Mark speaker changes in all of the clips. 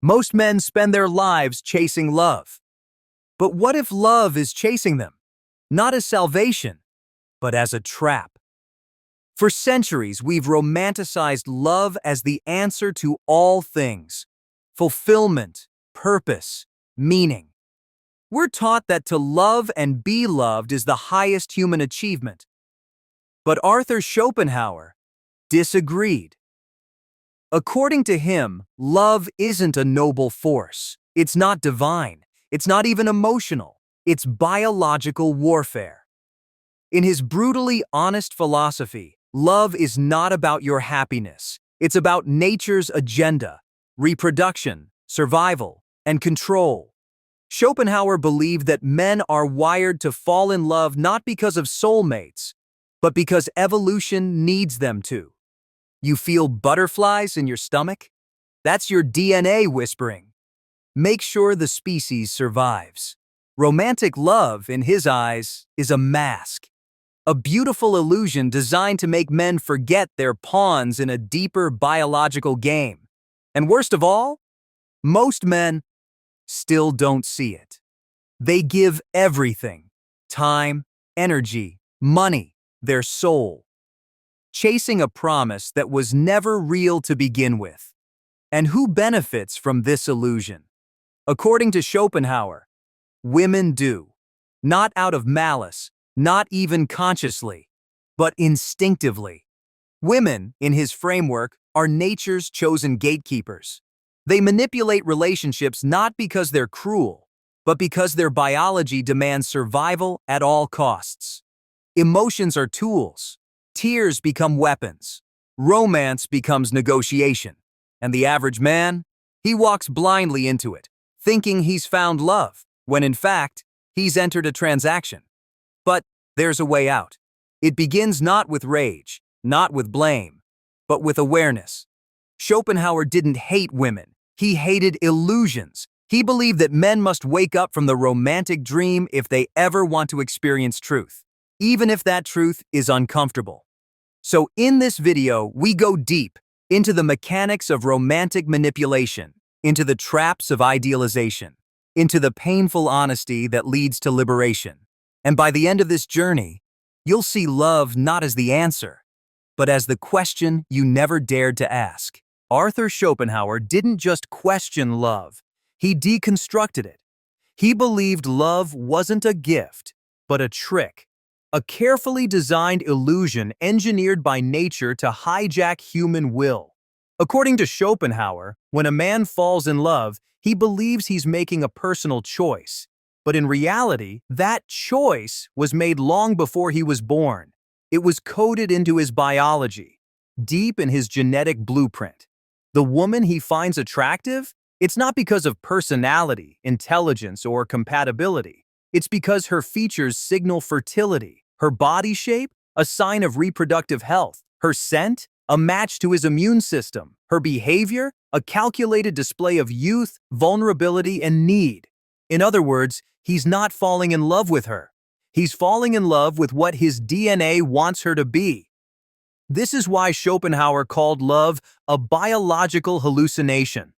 Speaker 1: Most men spend their lives chasing love. But what if love is chasing them? Not as salvation, but as a trap. For centuries, we've romanticized love as the answer to all things: fulfillment, purpose, meaning. We're taught that to love and be loved is the highest human achievement. But Arthur Schopenhauer disagreed. According to him, love isn't a noble force. It's not divine. It's not even emotional. It's biological warfare. In his brutally honest philosophy, love is not about your happiness. It's about nature's agenda: reproduction, survival, and control. Schopenhauer believed that men are wired to fall in love not because of soulmates, but because evolution needs them to. You feel butterflies in your stomach? That's your DNA whispering. Make sure the species survives. Romantic love, in his eyes, is a mask. A beautiful illusion designed to make men forget they're pawns in a deeper biological game. And worst of all, most men still don't see it. They give everything: time, energy, money, their soul, chasing a promise that was never real to begin with. And who benefits from this illusion? According to Schopenhauer, women do. Not out of malice, not even consciously, but instinctively. Women, in his framework, are nature's chosen gatekeepers. They manipulate relationships not because they're cruel, but because their biology demands survival at all costs. Emotions are tools. Tears become weapons. Romance becomes negotiation. And the average man? He walks blindly into it, thinking he's found love, when in fact, he's entered a transaction. But there's a way out. It begins not with rage, not with blame, but with awareness. Schopenhauer didn't hate women. He hated illusions. He believed that men must wake up from the romantic dream if they ever want to experience truth, even if that truth is uncomfortable. So in this video, we go deep into the mechanics of romantic manipulation, into the traps of idealization, into the painful honesty that leads to liberation. And by the end of this journey, you'll see love not as the answer, but as the question you never dared to ask. Arthur Schopenhauer didn't just question love, he deconstructed it. He believed love wasn't a gift, but a trick, a carefully designed illusion engineered by nature to hijack human will. According to Schopenhauer, when a man falls in love, he believes he's making a personal choice. But in reality, that choice was made long before he was born. It was coded into his biology, deep in his genetic blueprint. The woman he finds attractive? It's not because of personality, intelligence, or compatibility. It's because her features signal fertility, her body shape, a sign of reproductive health, her scent, a match to his immune system, her behavior, a calculated display of youth, vulnerability, and need. In other words, he's not falling in love with her. He's falling in love with what his DNA wants her to be. This is why Schopenhauer called love a biological hallucination.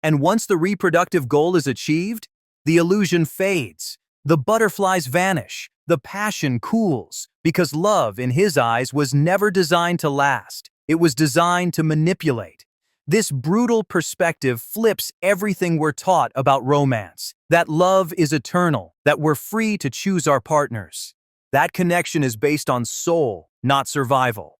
Speaker 1: And once the reproductive goal is achieved, the illusion fades, the butterflies vanish, the passion cools, because love, in his eyes, was never designed to last. It was designed to manipulate. This brutal perspective flips everything we're taught about romance, that love is eternal, that we're free to choose our partners. That connection is based on soul, not survival.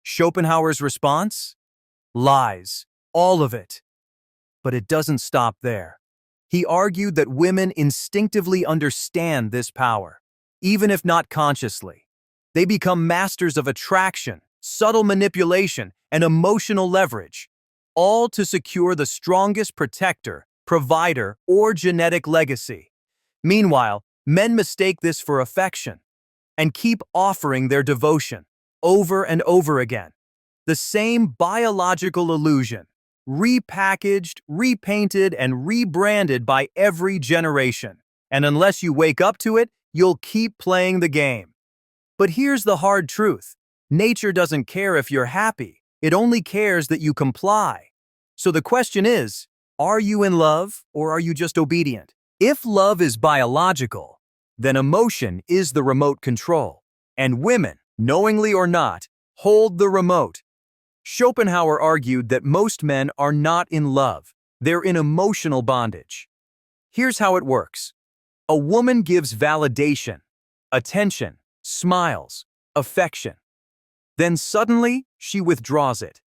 Speaker 1: Schopenhauer's response? Lies. All of it. But it doesn't stop there. He argued that women instinctively understand this power, even if not consciously. They become masters of attraction, subtle manipulation, and emotional leverage, all to secure the strongest protector, provider, or genetic legacy. Meanwhile, men mistake this for affection and keep offering their devotion over and over again. The same biological illusion, repackaged, repainted, and rebranded by every generation. And unless you wake up to it, you'll keep playing the game. But here's the hard truth. Nature doesn't care if you're happy. It only cares that you comply. So the question is, Are you in love or are you just obedient? If love is biological, then emotion is the remote control. And women, knowingly or not, hold the remote. Schopenhauer argued that most men are not in love, they're in emotional bondage. Here's how it works. A woman gives validation, attention, smiles, affection. Then suddenly, she withdraws it.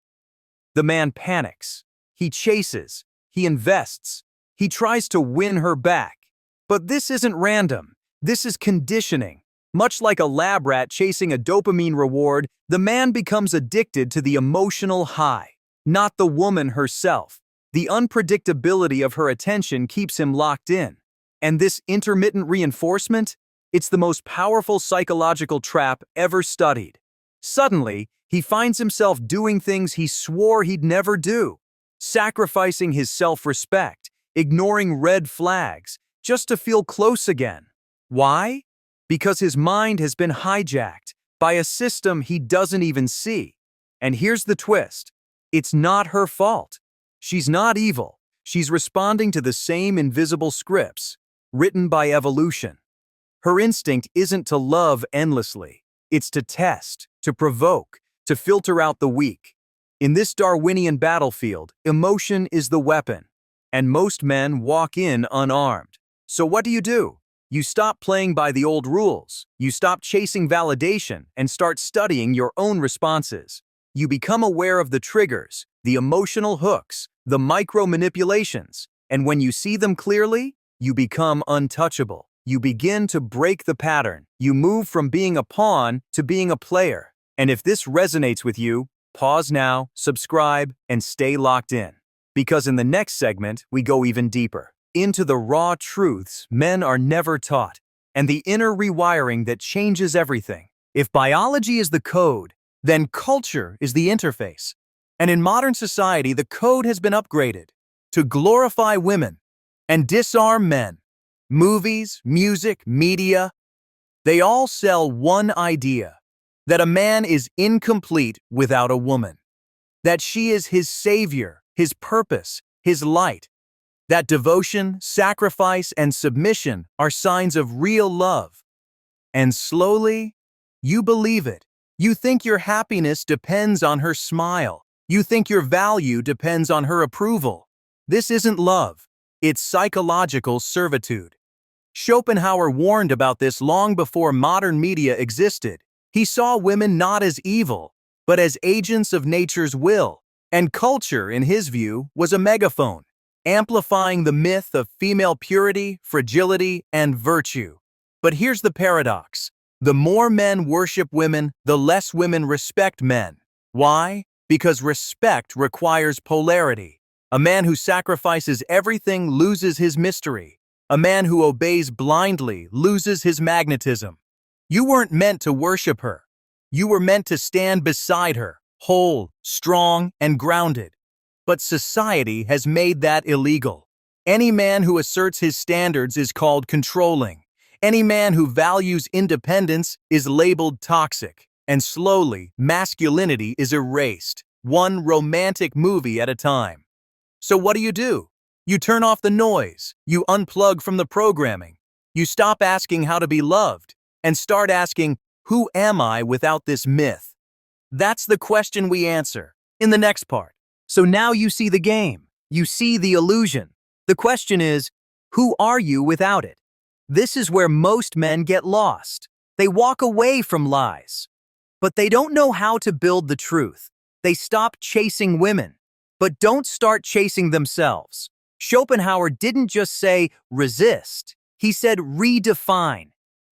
Speaker 1: The man panics. He chases. He invests. He tries to win her back. But this isn't random. This is conditioning. Much like a lab rat chasing a dopamine reward, the man becomes addicted to the emotional high, not the woman herself. The unpredictability of her attention keeps him locked in. And this intermittent reinforcement? It's the most powerful psychological trap ever studied. Suddenly, he finds himself doing things he swore he'd never do, sacrificing his self-respect, ignoring red flags, just to feel close again. Why? Because his mind has been hijacked by a system he doesn't even see. And here's the twist. It's not her fault. She's not evil. She's responding to the same invisible scripts, written by evolution. Her instinct isn't to love endlessly. It's to test, to provoke, to filter out the weak. In this Darwinian battlefield, emotion is the weapon, and most men walk in unarmed. So what do? You stop playing by the old rules. You stop chasing validation and start studying your own responses. You become aware of the triggers, the emotional hooks, the micro-manipulations, and when you see them clearly, you become untouchable. You begin to break the pattern. You move from being a pawn to being a player. And if this resonates with you, pause now, subscribe, and stay locked in. Because in the next segment, we go even deeper into the raw truths men are never taught, and the inner rewiring that changes everything. If biology is the code, then culture is the interface. And in modern society, the code has been upgraded to glorify women and disarm men. Movies, music, media, they all sell one idea: that a man is incomplete without a woman, that she is his savior, his purpose, his light, that devotion, sacrifice, and submission are signs of real love. And slowly, you believe it. You think your happiness depends on her smile. You think your value depends on her approval. This isn't love. It's psychological servitude. Schopenhauer warned about this long before modern media existed. He saw women not as evil, but as agents of nature's will. And culture, in his view, was a megaphone, amplifying the myth of female purity, fragility, and virtue. But here's the paradox. The more men worship women, the less women respect men. Why? Because respect requires polarity. A man who sacrifices everything loses his mystery. A man who obeys blindly loses his magnetism. You weren't meant to worship her. You were meant to stand beside her, whole, strong, and grounded. But society has made that illegal. Any man who asserts his standards is called controlling. Any man who values independence is labeled toxic. And slowly, masculinity is erased, one romantic movie at a time. So what do? You turn off the noise. You unplug from the programming. You stop asking how to be loved and start asking, who am I without this myth? That's the question we answer in the next part. So now you see the game. You see the illusion. The question is, who are you without it? This is where most men get lost. They walk away from lies. But they don't know how to build the truth. They stop chasing women, but don't start chasing themselves. Schopenhauer didn't just say resist. He said redefine.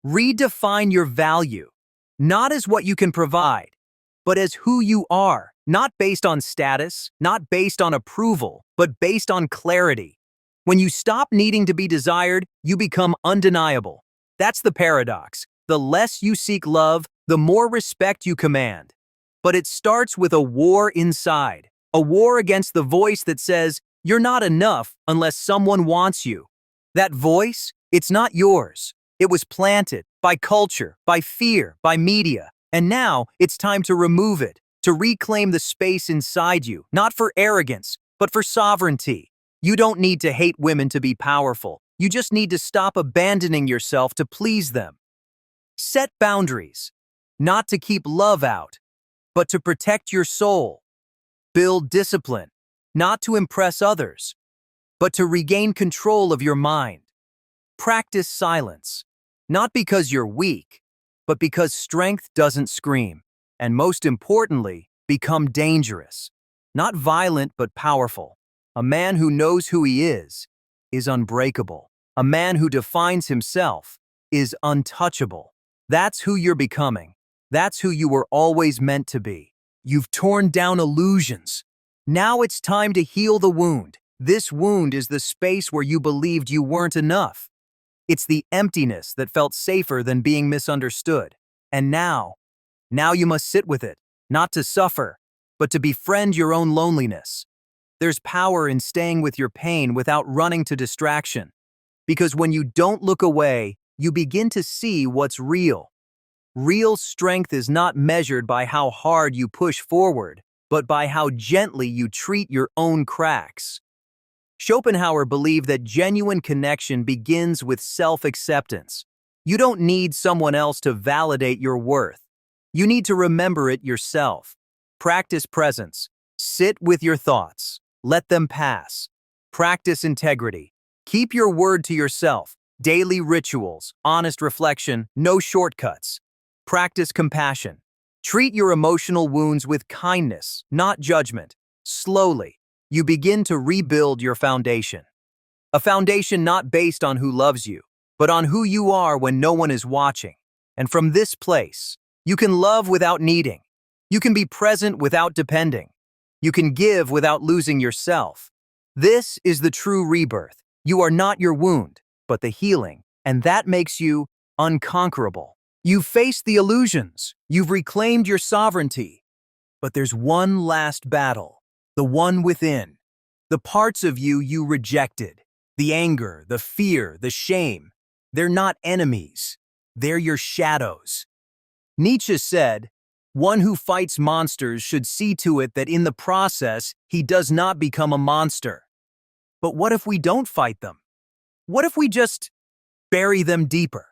Speaker 1: Redefine your value, not as what you can provide, but as who you are, not based on status, not based on approval, but based on clarity. When you stop needing to be desired, you become undeniable. That's the paradox. The less you seek love, the more respect you command. But it starts with a war inside, a war against the voice that says, you're not enough unless someone wants you. That voice, it's not yours. It was planted by culture, by fear, by media. And now it's time to remove it, to reclaim the space inside you, not for arrogance, but for sovereignty. You don't need to hate women to be powerful. You just need to stop abandoning yourself to please them. Set boundaries, not to keep love out, but to protect your soul. Build discipline, not to impress others, but to regain control of your mind. Practice silence, not because you're weak, but because strength doesn't scream. And most importantly, become dangerous. Not violent, but powerful. A man who knows who he is unbreakable. A man who defines himself is untouchable. That's who you're becoming. That's who you were always meant to be. You've torn down illusions. Now it's time to heal the wound. This wound is the space where you believed you weren't enough. It's the emptiness that felt safer than being misunderstood. And now you must sit with it, not to suffer, but to befriend your own loneliness. There's power in staying with your pain without running to distraction. Because when you don't look away, you begin to see what's real. Real strength is not measured by how hard you push forward, but by how gently you treat your own cracks. Schopenhauer believed that genuine connection begins with self-acceptance. You don't need someone else to validate your worth. You need to remember it yourself. Practice presence. Sit with your thoughts. Let them pass. Practice integrity. Keep your word to yourself. Daily rituals, honest reflection, no shortcuts. Practice compassion. Treat your emotional wounds with kindness, not judgment. Slowly, you begin to rebuild your foundation. A foundation not based on who loves you, but on who you are when no one is watching. And from this place, you can love without needing. You can be present without depending. You can give without losing yourself. This is the true rebirth. You are not your wound, but the healing, and that makes you unconquerable. You've faced the illusions. You've reclaimed your sovereignty. But there's one last battle, the one within. The parts of you you rejected. The anger, the fear, the shame. They're not enemies. They're your shadows. Nietzsche said, "One who fights monsters should see to it that in the process he does not become a monster." But what if we don't fight them? What if we just bury them deeper?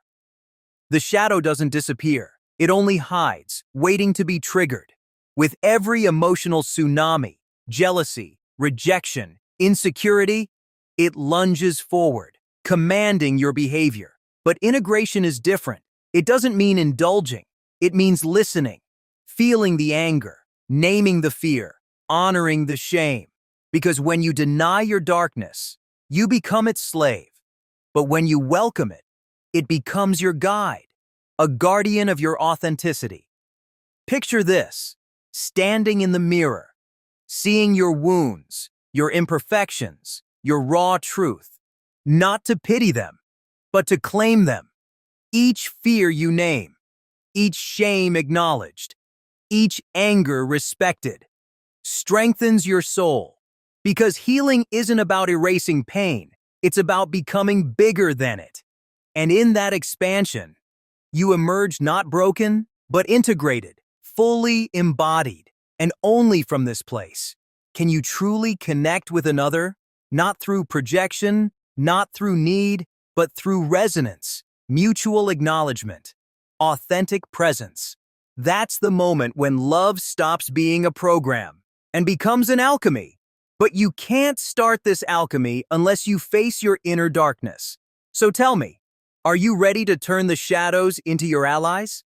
Speaker 1: The shadow doesn't disappear. It only hides, waiting to be triggered. With every emotional tsunami, jealousy, rejection, insecurity, it lunges forward, commanding your behavior. But integration is different. It doesn't mean indulging. It means listening, feeling the anger, naming the fear, honoring the shame. Because when you deny your darkness, you become its slave. But when you welcome it, it becomes your guide, a guardian of your authenticity. Picture this, standing in the mirror, seeing your wounds, your imperfections, your raw truth, not to pity them, but to claim them. Each fear you name, each shame acknowledged, each anger respected, strengthens your soul. Because healing isn't about erasing pain, it's about becoming bigger than it. And in that expansion, you emerge not broken, but integrated, fully embodied. And only from this place can you truly connect with another, not through projection, not through need, but through resonance, mutual acknowledgement, authentic presence. That's the moment when love stops being a program and becomes an alchemy. But you can't start this alchemy unless you face your inner darkness. So tell me, are you ready to turn the shadows into your allies?